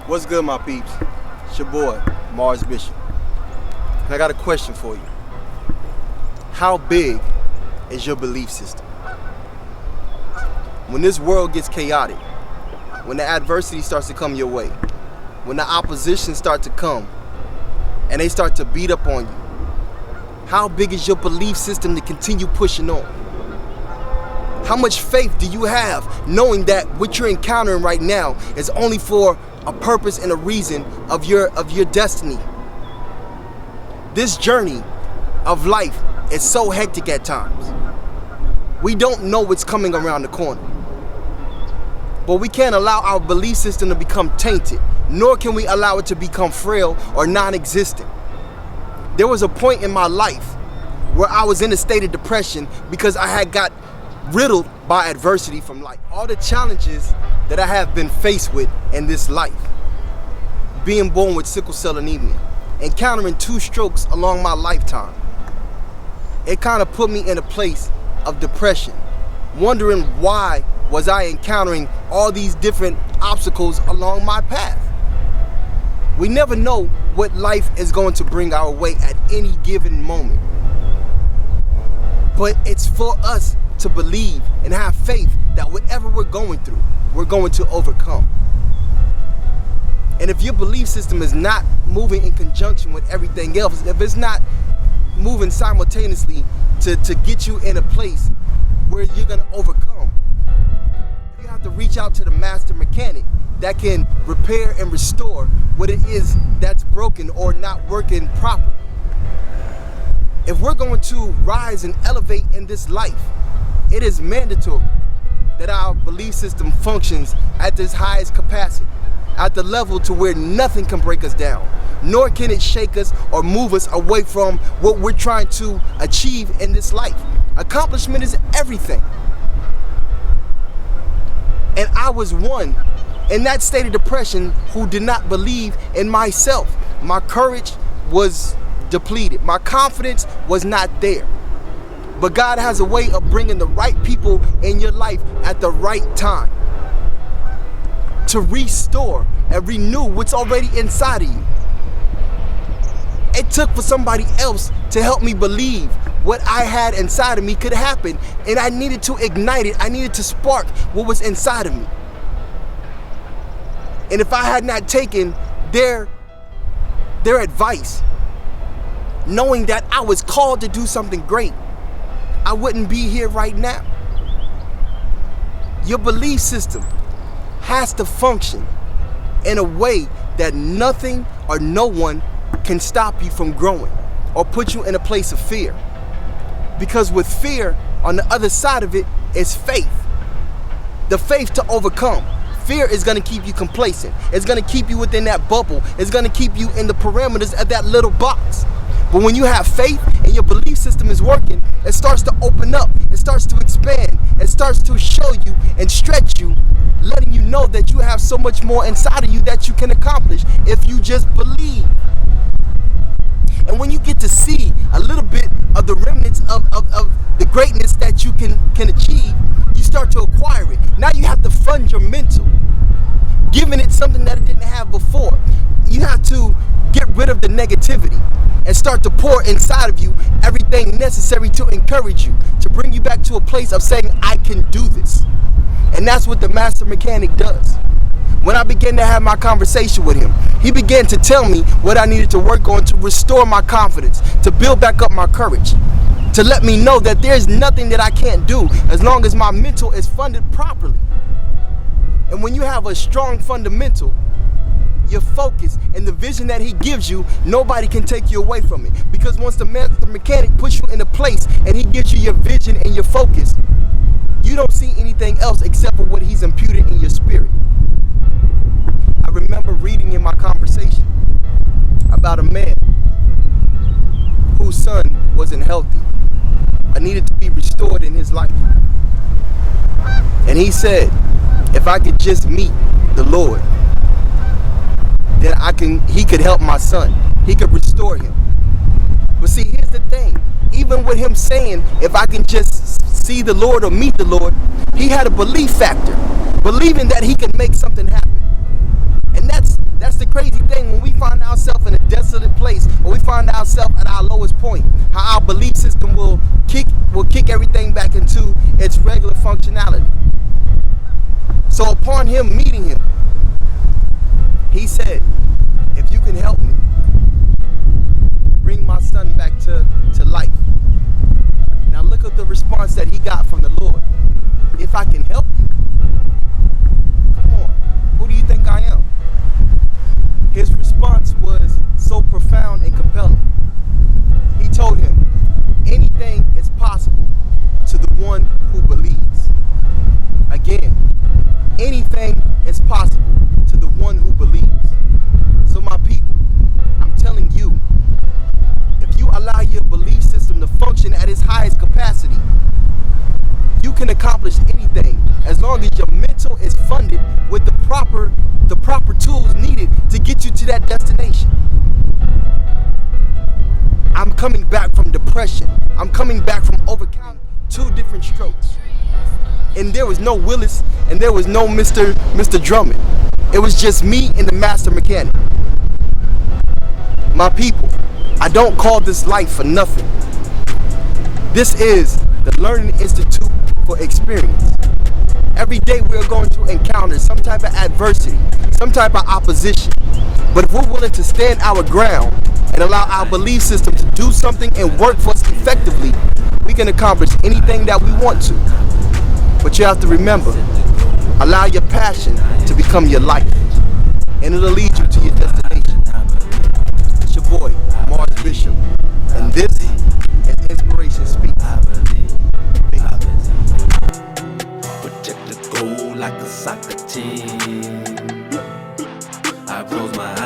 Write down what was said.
What's good, my peeps? It's your boy, Mars Bishop. And I got a question for you. How big is your belief system? When this world gets chaotic, when the adversity starts to come your way, when the opposition starts to come and they start to beat up on you, how big is your belief system to continue pushing on? How much faith do you have knowing that what you're encountering right now is only for a purpose and a reason of your destiny? This journey of life is so hectic at times. We don't know what's coming around the corner. But we can't allow our belief system to become tainted, nor can we allow it to become frail or non-existent. There was a point in my life where I was in a state of depression because I had got riddled by adversity from life. All the challenges that I have been faced with in this life. Being born with sickle cell anemia, encountering 2 strokes along my lifetime. It kind of put me in a place of depression, wondering why was I encountering all these different obstacles along my path. We never know what life is going to bring our way at any given moment. But it's for us to believe and have faith that whatever we're going through, we're going to overcome. And if your belief system is not moving in conjunction with everything else, if it's not moving simultaneously to get you in a place where you're going to overcome, you have to reach out to the master mechanic that can repair and restore what it is that's broken or not working properly. If we're going to rise and elevate in this life, it is mandatory that our belief system functions at this highest capacity, at the level to where nothing can break us down, nor can it shake us or move us away from what we're trying to achieve in this life. Accomplishment is everything. And I was one in that state of depression who did not believe in myself. My courage was depleted. My confidence was not there. But God has a way of bringing the right people in your life at the right time to restore and renew what's already inside of you. It took for somebody else to help me believe what I had inside of me could happen, and I needed to ignite it. I needed to spark what was inside of me. And if I had not taken their advice, knowing that I was called to do something great, I wouldn't be here right now. Your belief system has to function in a way that nothing or no one can stop you from growing or put you in a place of fear. Because with fear, on the other side of it is faith. The faith to overcome. Fear is going to keep you complacent. It's going to keep you within that bubble. It's going to keep you in the parameters of that little box. But when you have faith and your belief system is working, it starts to open up. It starts to expand. It starts to show you and stretch you, letting you know that you have so much more inside of you that you can accomplish if you just believe. And when you get to see a little bit of the remnants of the greatness that you can achieve, you start to acquire it. Now you have to fund your mental, giving it something that it didn't have before. You have to get rid of the negativity and start to pour inside of you everything necessary to encourage you, to bring you back to a place of saying, I can do this. And that's what the master mechanic does. When I began to have my conversation with him, he began to tell me what I needed to work on to restore my confidence, to build back up my courage, to let me know that there's nothing that I can't do as long as my mental is funded properly. And when you have a strong fundamental, your focus and the vision that he gives you, nobody can take you away from it. Because once the master mechanic puts you in a place and he gives you your vision and your focus, you don't see anything else except for what he's imputed in your spirit. I remember reading in my conversation about a man whose son wasn't healthy. I needed to be restored in his life. And he said, if I could just meet the Lord, then he could help my son. He could restore him. But see, here's the thing. Even with him saying, if I can just see the Lord or meet the Lord, he had a belief factor, believing that he could make something happen. And that's ourselves in a desolate place, or we find ourselves at our lowest point, how our belief system will kick everything back into its regular functionality. So upon him meeting him, he said, if you can help me bring my son back to life. Now look at the response that he got from the Lord. If I can help you, come on, who do you think I am? His response was so profound and compelling. He told him, anything is possible to the one who believes. Again, anything is possible to the one who believes. So my people, I'm telling you, if you allow your belief system to function at its highest capacity, you can accomplish anything as long as your mental is funded with the proper tools needed to get you to that destination. I'm coming back from depression. I'm coming back from overcoming 2 different strokes. And there was no Willis and there was no Mr. Drummond. It was just me and the master mechanic. My people, I don't call this life for nothing. This is the Learning Institute for Experience. Every day we're going to encounter some type of adversity, some type of opposition. But if we're willing to stand our ground and allow our belief system to do something and work for us effectively, we can accomplish anything that we want to. But you have to remember, allow your passion to become your life, and it'll lead you to your destination. It's your boy, Mars Bishop, and this is Inspiration Speaks. Protect the goal like a soccer team. I close my